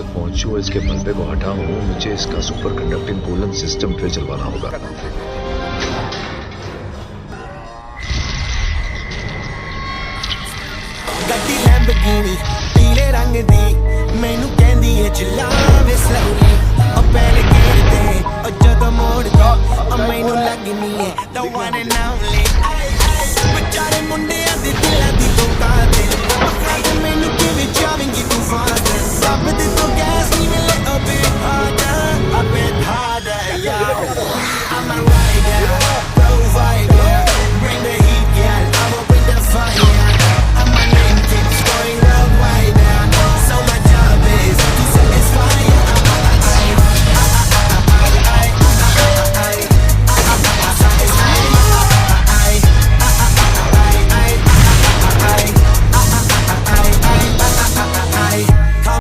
पहुंचूं, इसके मलबे को हटाऊं, मुझे इसका सुपर कंडक्टिंग कूलेंट सिस्टम फिर चलवाना होगा। गड्डी लैम्बोर्गिनी पीले रंग दी मैनू कहंदी है चिल्ला